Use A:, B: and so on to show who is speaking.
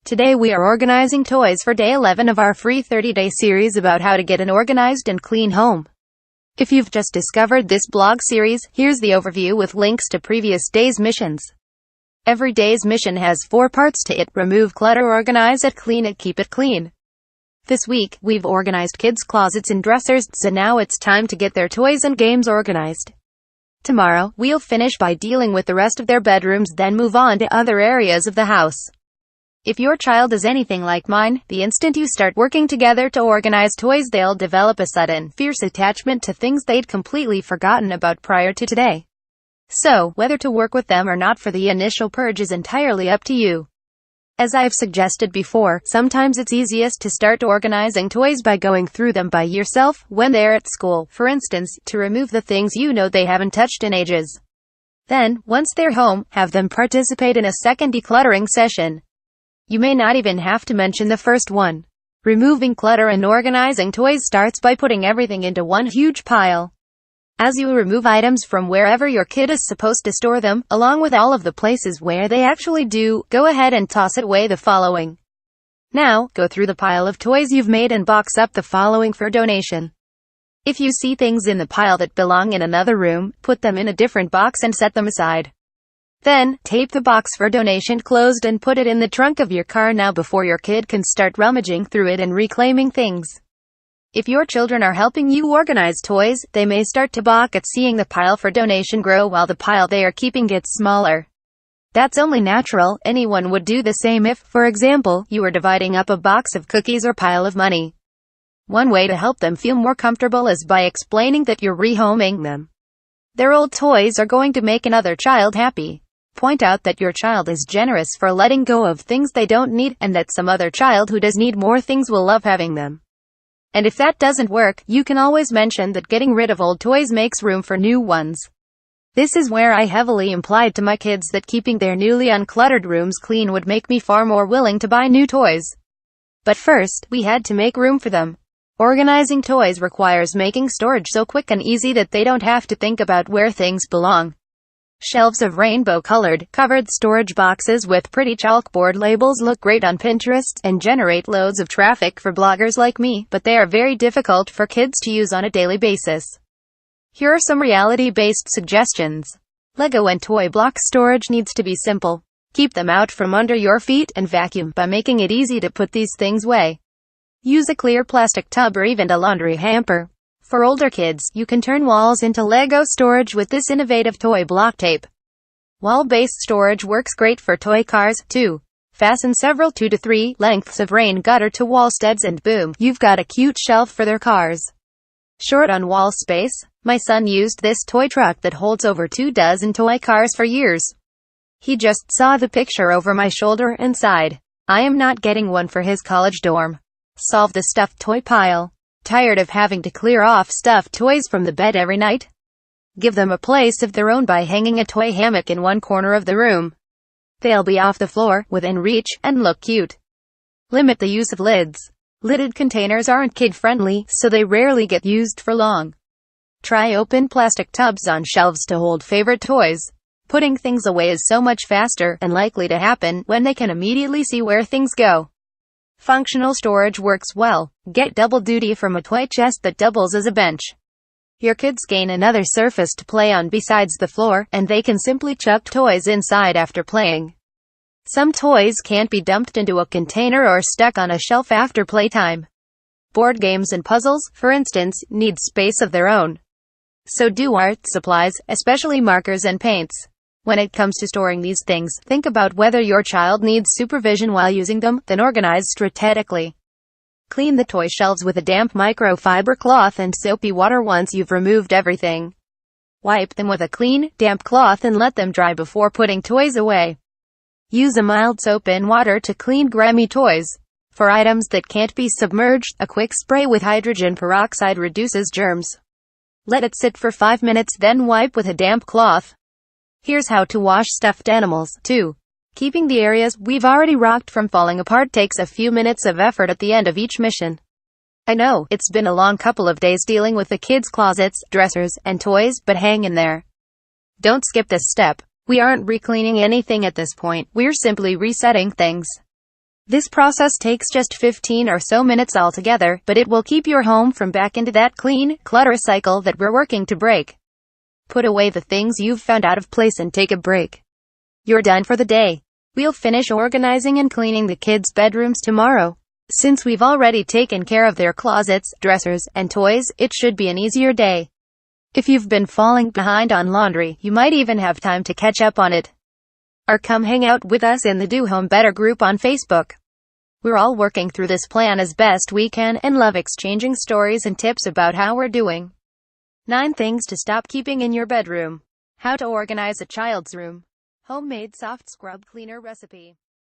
A: Today we are organizing toys for day 11 of our free 30-day series about how to get an organized and clean home. If you've just discovered this blog series, here's the overview with links to previous days' missions. Every day's mission has 4 parts to it: remove clutter, organize it, clean it, keep it clean. This week, we've organized kids' closets and dressers, so now it's time to get their toys and games organized. Tomorrow, we'll finish by dealing with the rest of their bedrooms, then move on to other areas of the house. If your child is anything like mine, the instant you start working together to organize toys, they'll develop a sudden, fierce attachment to things they'd completely forgotten about prior to today. So, whether to work with them or not for the initial purge is entirely up to you. As I've suggested before, sometimes it's easiest to start organizing toys by going through them by yourself when they're at school, for instance, to remove the things you know they haven't touched in ages. Then, once they're home, have them participate in a second decluttering session. You may not even have to mention the first one. Removing clutter and organizing toys starts by putting everything into one huge pile. As you remove items from wherever your kid is supposed to store them, along with all of the places where they actually do, go ahead and toss away the following. Now, go through the pile of toys you've made and box up the following for donation. If you see things in the pile that belong in another room, put them in a different box and set them aside. Then, tape the box for donation closed and put it in the trunk of your car now before your kid can start rummaging through it and reclaiming things. If your children are helping you organize toys, they may start to balk at seeing the pile for donation grow while the pile they are keeping gets smaller. That's only natural. Anyone would do the same if, for example, you were dividing up a box of cookies or pile of money. One way to help them feel more comfortable is by explaining that you're rehoming them. Their old toys are going to make another child happy. Point out that your child is generous for letting go of things they don't need, and that some other child who does need more things will love having them. And if that doesn't work, you can always mention that getting rid of old toys makes room for new ones. This is where I heavily implied to my kids that keeping their newly uncluttered rooms clean would make me far more willing to buy new toys. But first, we had to make room for them. Organizing toys requires making storage so quick and easy that they don't have to think about where things belong. Shelves of rainbow-colored, covered storage boxes with pretty chalkboard labels look great on Pinterest and generate loads of traffic for bloggers like me, but they are very difficult for kids to use on a daily basis. Here are some reality-based suggestions. Lego and toy block storage needs to be simple. Keep them out from under your feet and vacuum by making it easy to put these things away. Use a clear plastic tub or even a laundry hamper. For older kids, you can turn walls into Lego storage with this innovative toy block tape. Wall-based storage works great for toy cars, too. Fasten several 2 to 3 lengths of rain gutter to wall studs and boom, you've got a cute shelf for their cars. Short on wall space? My son used this toy truck that holds over 2 dozen toy cars for years. He just saw the picture over my shoulder and sighed. I am not getting one for his college dorm. Solve the stuffed toy pile. Tired of having to clear off stuffed toys from the bed every night? Give them a place of their own by hanging a toy hammock in one corner of the room. They'll be off the floor, within reach, and look cute. Limit the use of lids. Lidded containers aren't kid-friendly, so they rarely get used for long. Try open plastic tubs on shelves to hold favorite toys. Putting things away is so much faster and likely to happen when they can immediately see where things go. Functional storage works well. Get double duty from a toy chest that doubles as a bench. Your kids gain another surface to play on besides the floor, and they can simply chuck toys inside after playing. Some toys can't be dumped into a container or stuck on a shelf after playtime. Board games and puzzles, for instance, need space of their own. So do art supplies, especially markers and paints. When it comes to storing these things, think about whether your child needs supervision while using them, then organize strategically. Clean the toy shelves with a damp microfiber cloth and soapy water once you've removed everything. Wipe them with a clean, damp cloth and let them dry before putting toys away. Use a mild soap and water to clean grimy toys. For items that can't be submerged, a quick spray with hydrogen peroxide reduces germs. Let it sit for 5 minutes, then wipe with a damp cloth. Here's how to wash stuffed animals, too. Keeping the areas we've already rocked from falling apart takes a few minutes of effort at the end of each mission. I know, it's been a long couple of days dealing with the kids' closets, dressers, and toys, but hang in there. Don't skip this step. We aren't recleaning anything at this point, we're simply resetting things. This process takes just 15 or so minutes altogether, but it will keep your home from back into that clean, clutter cycle that we're working to break. Put away the things you've found out of place and take a break. You're done for the day. We'll finish organizing and cleaning the kids' bedrooms tomorrow. Since we've already taken care of their closets, dressers, and toys, it should be an easier day. If you've been falling behind on laundry, you might even have time to catch up on it. Or come hang out with us in the Do Home Better group on Facebook. We're all working through this plan as best we can and love exchanging stories and tips about how we're doing. 9 things to stop keeping in your bedroom. How to organize a child's room. Homemade soft scrub cleaner recipe.